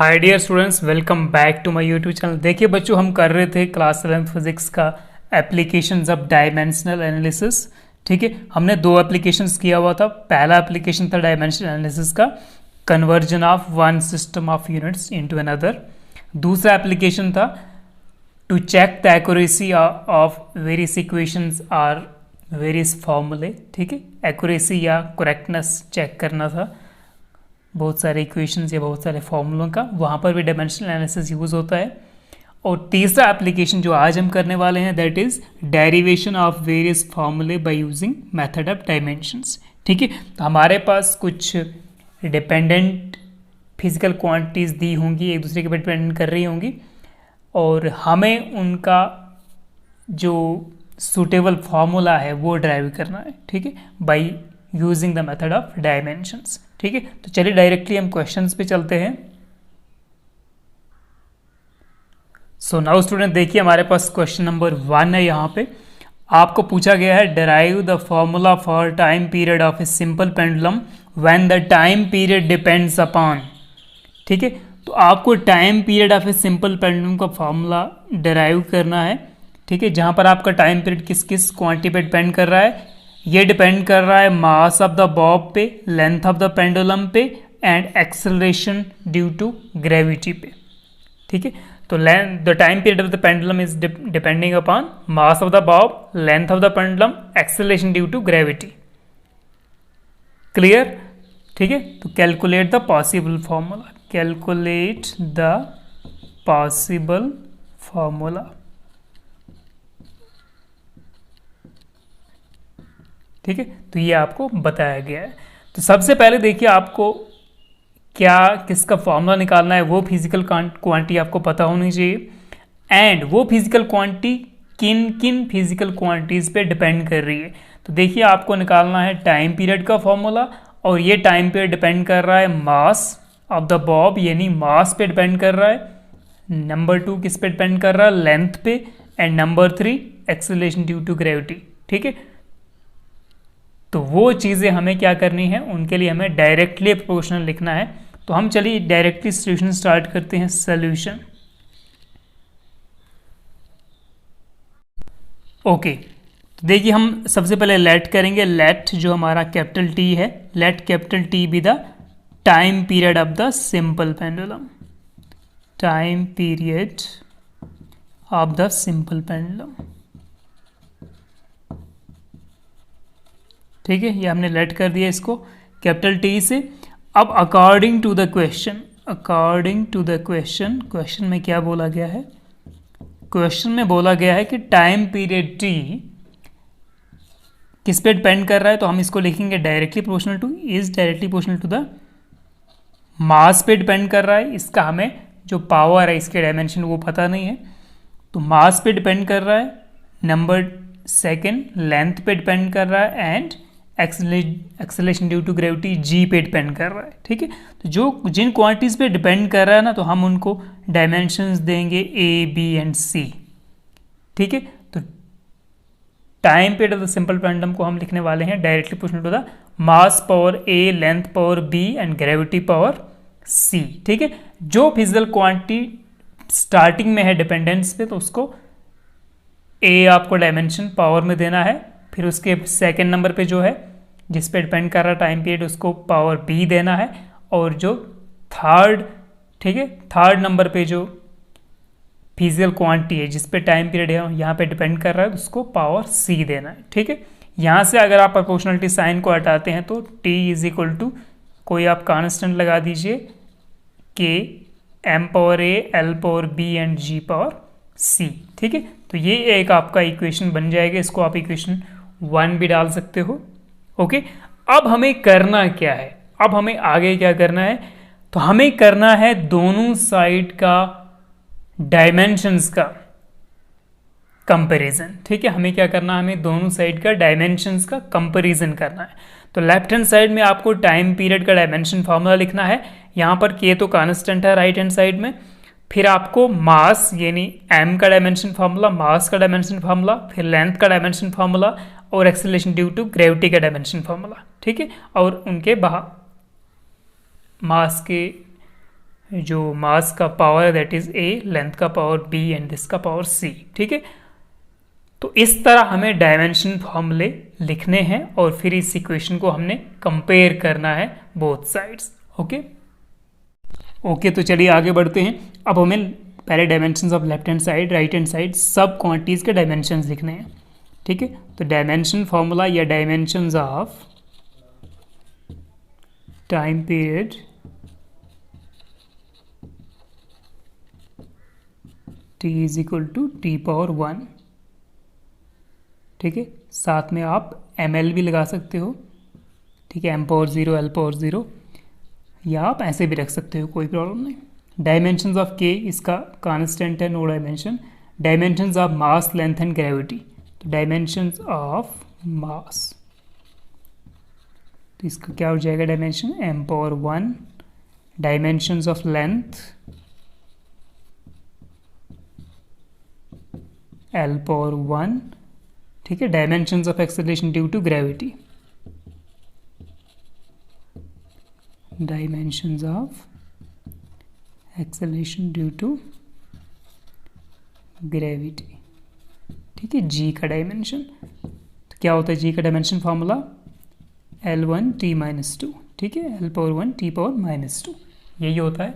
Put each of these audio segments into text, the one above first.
Hi dear students, welcome back to my YouTube channel. देखिए बच्चों, हम कर रहे थे क्लास 11 फिजिक्स का एप्लीकेशंस ऑफ डायमेंशनल एनालिसिस। ठीक है, हमने दो एप्लीकेशंस किया हुआ था। पहला एप्लीकेशन था डायमेंशनल एनालिसिस का, conversion of one system of units into another. दूसरा एप्लीकेशन था to check the accuracy of various equations और वेरियस फॉर्मूले। ठीक है, एक्यूरेसी या करेक्टनेस चेक करना था बहुत सारे इक्वेशंस या बहुत सारे फॉर्मूलों का, वहाँ पर भी डायमेंशनल एनालिसिस यूज़ होता है। और तीसरा एप्लीकेशन जो आज हम करने वाले हैं that is derivation of various फॉर्मूले by using method of dimensions. ठीक है, तो हमारे पास कुछ डिपेंडेंट फिजिकल क्वांटिटीज़ दी होंगी, एक दूसरे के ऊपर डिपेंड कर रही होंगी, और हमें उनका जो सूटेबल फार्मूला है वो ड्राइव करना है। ठीक है, by using the method of dimensions. ठीक है, तो चलिए डायरेक्टली हम क्वेश्चंस पे चलते हैं। सो नाउ स्टूडेंट, देखिए हमारे पास क्वेश्चन नंबर 1 है। यहाँ पे आपको पूछा गया है derive the formula for time period of a simple pendulum when the time period depends upon. ठीक है, तो आपको time period of a simple pendulum का फॉर्मूला डिराइव करना है। ठीक है, जहाँ पर आपका टाइम पीरियड किस किस क्वांटिटी पे डिपेंड कर रहा है। ये डिपेंड कर रहा है मास ऑफ द बॉब पे, लेंथ ऑफ द पेंडुलम पे and acceleration due to gravity पे। ठीक है, तो the time period of the pendulum is depending upon mass of the bob, length of the pendulum, acceleration due to gravity. Clear? ठीक है, तो calculate the possible formula, calculate the possible formula. ठीक है, तो ये आपको बताया गया है। तो सबसे पहले देखिए आपको क्या किसका फॉर्मूला निकालना है, वो फिजिकल क्वांटिटी आपको पता होनी चाहिए, एंड वो फिजिकल क्वांटिटी किन किन फिजिकल क्वांटिटीज़ पे डिपेंड कर रही है। तो देखिए आपको निकालना है टाइम पीरियड का फॉर्मूला, और ये टाइम पीरियड डिपेंड कर रहा है मास ऑफ द बॉब, यानी मास पे डिपेंड कर रहा है। नंबर 2 किस पे डिपेंड कर रहा है, लेंथ पे, and number 3 acceleration due to gravity. ठीक है, तो वो चीज़ें हमें क्या करनी है, उनके लिए हमें डायरेक्टली प्रोपोर्शनल लिखना है। तो हम चलिए डायरेक्टली सॉल्यूशन स्टार्ट करते हैं। सॉल्यूशन ओके, तो देखिए हम सबसे पहले लेट करेंगे। लेट जो हमारा कैपिटल टी है, let capital T be the time period of the simple pendulum, time period of the simple pendulum. ठीक है, ये हमने लेट कर दिया इसको कैपिटल टी से। अब according to the question, according to the question, question में क्या बोला गया है, क्वेश्चन में बोला गया है कि टाइम पीरियड टी किस पे डिपेंड कर रहा है। तो हम इसको लिखेंगे directly proportional to, is directly proportional to the mass पे डिपेंड कर रहा है। इसका हमें जो पावर है, इसके डायमेंशन वो पता नहीं है, तो मास पे डिपेंड कर रहा है। नंबर 2 लेंथ पे डिपेंड कर रहा है, and acceleration due to gravity g पे डिपेंड कर रहा है। ठीक है, तो जो जिन क्वांटिटीज पे डिपेंड कर रहा है ना, तो हम उनको डायमेंशंस देंगे ए, बी एंड सी। ठीक है, तो time period of the simple pendulum को हम लिखने वाले हैं directly proportional to the mass power a, length power b and gravity power c. ठीक है, जो फिजिकल क्वांटिटी स्टार्टिंग में है डिपेंडेंस पे, तो उसको ए आपको डायमेंशन पावर में देना है। फिर उसके सेकंड नंबर पे जो है जिस पे डिपेंड कर रहा है टाइम पीरियड, उसको पावर बी देना है। और जो थर्ड, ठीक है, थर्ड नंबर पे जो फिजिकल क्वांटिटी है जिस पे टाइम पीरियड है यहाँ पे डिपेंड कर रहा है, उसको पावर सी देना है। ठीक है, यहाँ से अगर आप प्रोपोर्शनलिटी साइन को हटाते हैं तो टी इज इक्वल टू कोई आप कांस्टेंट लगा दीजिए, k m power a, l power b and g power c. ठीक है, तो ये एक आपका इक्वेशन बन जाएगा। इसको आप इक्वेशन 1 भी डाल सकते हो। ओके, अब हमें करना क्या है, अब हमें आगे क्या करना है, तो हमें करना है दोनों साइड का डायमेंशंस का कंपैरिजन। ठीक है, हमें क्या करना है, हमें दोनों साइड का डायमेंशंस का कंपैरिजन करना है। तो लेफ्ट हैंड साइड में आपको टाइम पीरियड का डायमेंशन फार्मूला लिखना है। यहाँ पर के तो कांस्टेंट है राइट हैंड साइड में, फिर आपको मास यानी m का डायमेंशन फार्मूला, मास का डायमेंशन फार्मूला, फिर लेंथ का डायमेंशन फार्मूला, और एक्सेलरेशन ड्यू टू ग्रेविटी का डायमेंशन फार्मूला। ठीक है, और उनके मास के जो मास का पावर है दैट इज a, लेंथ का पावर b एंड दिस का पावर c। ठीक है, तो इस तरह हमें डायमेंशन फॉर्मूले लिखने हैं और फिर इस इक्वेशन को हमने कंपेयर करना है बोथ साइड्स। ओके, तो चलिए आगे बढ़ते हैं। अब हमें पहले dimensions of left hand side, right hand side, सब क्वांटिटीज के डायमेंशंस लिखने हैं। ठीक है, तो डायमेंशन फॉर्मूला या dimensions of time period t is equal to T power 1। ठीक है, साथ में आप ml भी लगा सकते हो। ठीक है, m पावर 0, l पावर 0, या आप ऐसे भी रख सकते हो, कोई प्रॉब्लम नहीं। डायमेंशंस ऑफ k इसका कांस्टेंट है, no dimension. Dimensions of mass, length and gravity, तो डायमेंशंस ऑफ मास, तो इसका क्या हो जाएगा dimension, m power 1। Dimensions of length l power 1। ठीक है, dimensions of acceleration due to gravity, dimensions of acceleration due to gravity. ठीक है, g का डायमेंशन, तो क्या होता है g का dimension formula, L1 t minus 2। ठीक है, l power 1 t power minus 2, यही होता है।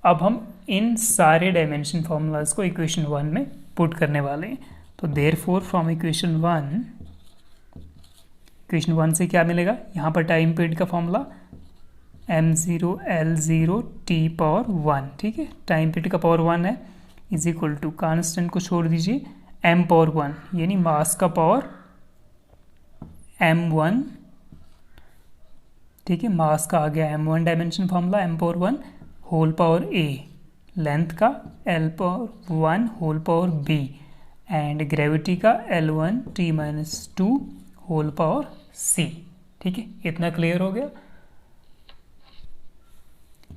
अब हम इन सारे डायमेंशन फॉर्मूलाज को इक्वेशन 1 में पुट करने वाले हैं। तो देयरफॉर फ्रॉम इक्वेशन 1 से क्या मिलेगा, यहाँ पर टाइम पीरियड का formula m0 l0 t power 1। ठीक है, टाइम पीरियड का पावर 1 है, इज इक्वल टू कांस्टेंट को छोड़ दीजिए m पावर 1 यानी मास का पावर m1। ठीक है, मास का आ गया m1 dimension formula m power 1 whole power a, length का l power 1 whole power b and gravity का L1 t minus 2 whole power c। ठीक है, इतना क्लियर हो गया।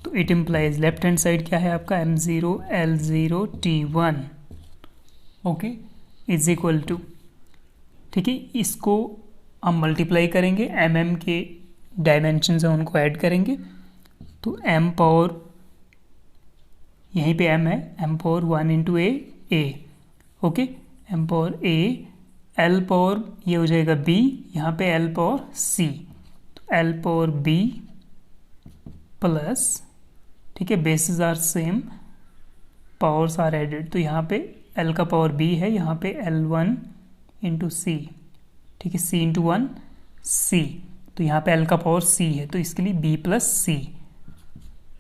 तो it implies left hand side क्या है आपका m0 l0 t1। Okay, is equal to, ठीक है, इसको हम मल्टीप्लाई करेंगे, mm के डायमेंशन हैं उनको ऐड करेंगे, तो m पावर, यहीं पे m है, m power 1 into a। Okay, m power a, l power ये हो जाएगा b, यहाँ पे l पावर c, तो l पावर b प्लस, ठीक है, basis are same, powers are added, तो यहाँ पे l का पावर b है, यहाँ पे l1 इंटू c। ठीक है, c इंटू 1 c, तो यहाँ पे l का पावर c है, तो इसके लिए b प्लस c।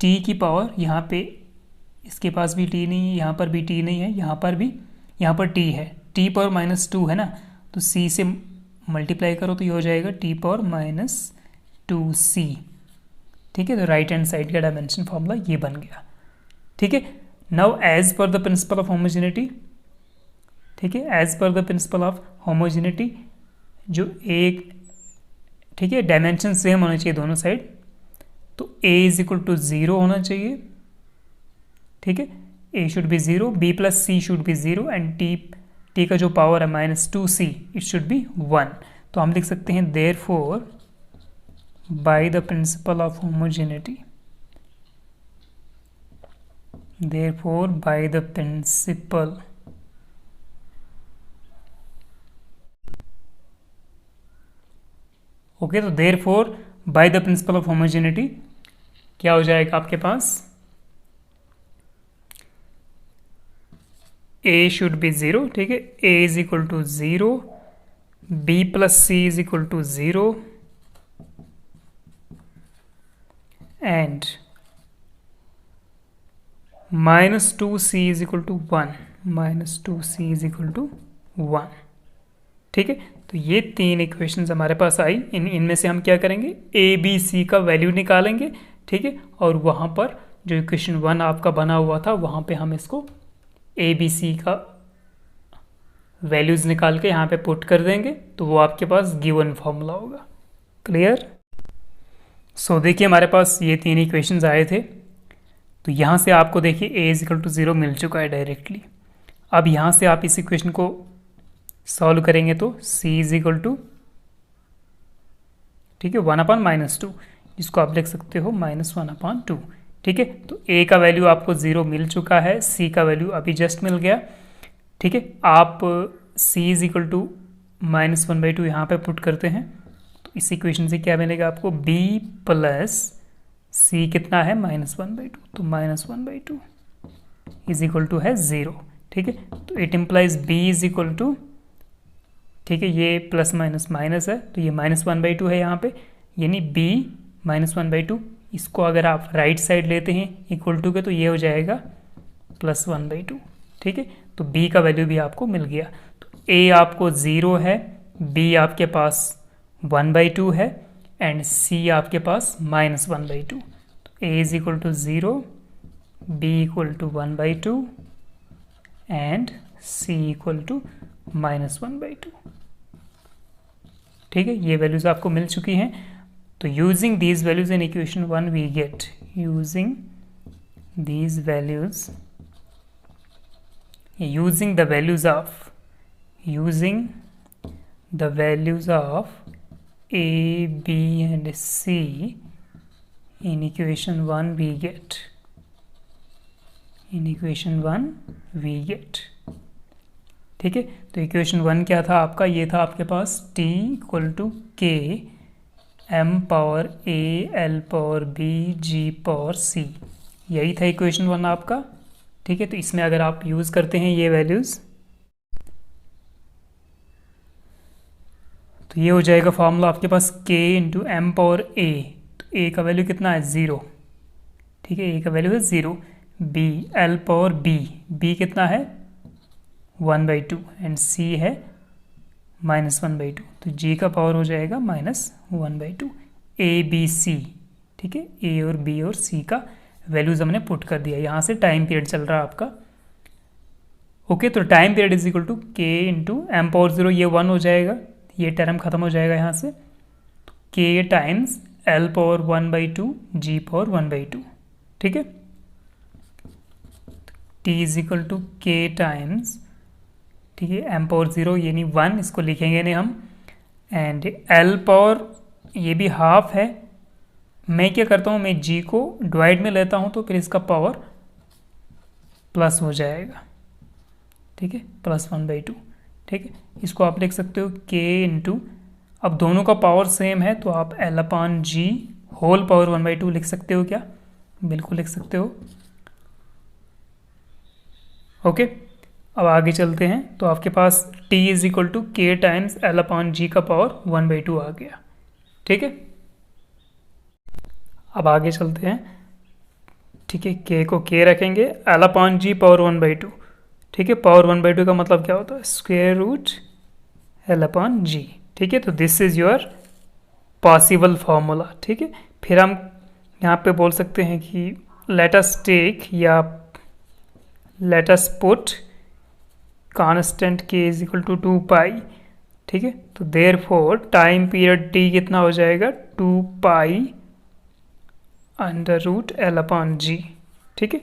t की पावर, यहाँ पे इसके पास भी t नहीं है, यहाँ पर भी t नहीं है, यहाँ पर t है, t पावर माइनस 2 है ना, तो c से मल्टीप्लाई करो तो ये हो जाएगा t पावर माइनस 2c। ठीक है, तो राइट हैंड साइड का डायमेंशन फॉर्मूला ये बन गया। ठीक है, now as per the principle of homogeneity, ठीक है, as per the principle of homogeneity, जो एक, ठीक है, डायमेंशन सेम होना चाहिए दोनों साइड, तो a इज इक्वल टू 0 होना चाहिए। ठीक है, a should be 0, b plus c should be 0 and t का जो पावर है minus 2c, it should be 1। तो हम लिख सकते हैं therefore by the principle of homogeneity, therefore by the principle okay, तो therefore by the principle of homogeneity क्या हो जाएगा आपके पास, a शुड बी 0। ठीक है, a is equal to 0, b plus c is equal to 0 and minus 2c is equal to 1, minus 2c is equal to 1। ठीक है, तो ये तीन इक्वेशंस हमारे पास आई। इनमें से हम क्या करेंगे, ए बी सी का वैल्यू निकालेंगे। ठीक है, और वहाँ पर जो इक्वेशन 1 आपका बना हुआ था वहाँ पे हम इसको ए बी सी का वैल्यूज़ निकाल के यहाँ पे पुट कर देंगे, तो वो आपके पास गिवन फॉर्मूला होगा। क्लियर? सो देखिए हमारे पास ये तीन इक्वेशंस आए थे, तो यहाँ से आपको देखिए a इज इक्वल टू 0 मिल चुका है डायरेक्टली। अब यहाँ से आप इस इक्वेशन को सॉल्व करेंगे तो c इज इक्वल टू, ठीक है, 1/-2, जिसको आप लिख सकते हो -1/2। ठीक है। तो ए का वैल्यू आपको 0 मिल चुका है, सी का वैल्यू अभी जस्ट मिल गया, ठीक है। आप सी इज इक्वल टू -1/2 यहाँ पे पुट करते हैं, तो इस इक्वेशन से क्या मिलेगा आपको, b प्लस सी कितना है -1/2, तो -1/2 इज इक्वल टू है 0, ठीक है। तो it implies b is equal to, ठीक है, ये प्लस माइनस माइनस है तो ये -1/2 है यहाँ पे, यानी b -1/2, इसको अगर आप राइट साइड लेते हैं इक्वल टू के तो ये हो जाएगा +1/2, ठीक है। तो b का वैल्यू भी आपको मिल गया। तो a आपको 0 है, b आपके पास 1/2 है एंड c आपके पास -1/2। तो a is equal to 0, b equal to 1/2 and c equal to -1/2, ठीक है। ये वैल्यूज आपको मिल चुकी हैं। तो using these values in equation 1 we get, using these values, using the values of a, b and c in equation 1 we get, ठीक है। तो इक्वेशन 1 क्या था आपका, ये था आपके पास t equal to k m power a l power b g power c, यही था इक्वेशन 1 आपका, ठीक है। तो इसमें अगर आप यूज़ करते हैं ये वैल्यूज़ तो ये हो जाएगा फॉर्मूला आपके पास k into M power a, तो a का वैल्यू कितना है 0, ठीक है, a का वैल्यू है 0, b l पावर b कितना है 1/2 एंड c है -1/2, तो g का पावर हो जाएगा -1/2, a b c, ठीक है। a और b और c का वैल्यूज हमने पुट कर दिया। यहाँ से टाइम पीरियड चल रहा है आपका, ओके। तो time period is equal to k into M power 0, ये 1 हो जाएगा, ये टर्म खत्म हो जाएगा यहाँ से, तो k times l power 1/2 g power 1/2, ठीक है। t is equal to k times, ठीक है, एम पावर 0 यानी 1, इसको लिखेंगे नहीं हम, एंड l पावर ये भी हाफ है, मैं क्या करता हूँ, मैं g को डिवाइड में लेता हूँ तो फिर इसका पावर प्लस हो जाएगा, ठीक है, +1/2, ठीक है। इसको आप लिख सकते हो k इंटू, अब दोनों का पावर सेम है तो आप l/g होल पावर 1/2 लिख सकते हो क्या, बिल्कुल लिख सकते हो, ओके। अब आगे चलते हैं, तो आपके पास t is equal to k times l/g का पावर 1/2 आ गया, ठीक है। अब आगे चलते हैं, ठीक है, k को k रखेंगे, l/g पावर 1/2, ठीक है। पावर 1/2 का मतलब क्या होता है, स्क्वायर रूट l/g, ठीक है। तो this is your possible formula, ठीक है। फिर हम यहाँ पे बोल सकते हैं कि लेट अस टेक या let us put constant k is equal to 2π, ठीक है। तो देयरफॉर टाइम पीरियड t कितना हो जाएगा, 2π √l/g, ठीक है।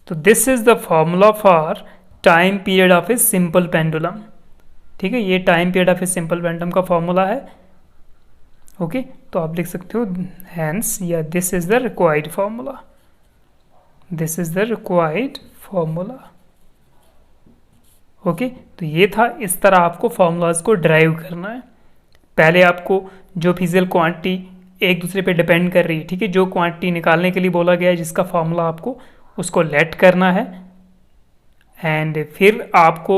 तो this is the formula for time period of a simple pendulum, ठीक है। ये time period of a simple pendulum का फॉर्मूला है, ओके। तो आप लिख सकते हो हैंस, या this is the required formula, this is the required formula, okay. तो ये था, इस तरह आपको फॉर्मूलाज को ड्राइव करना है। पहले आपको जो फिजिकल क्वांटिटी एक दूसरे पे डिपेंड कर रही है, ठीक है, जो क्वांटिटी निकालने के लिए बोला गया है जिसका फॉर्मूला आपको उसको लेट करना है, एंड फिर आपको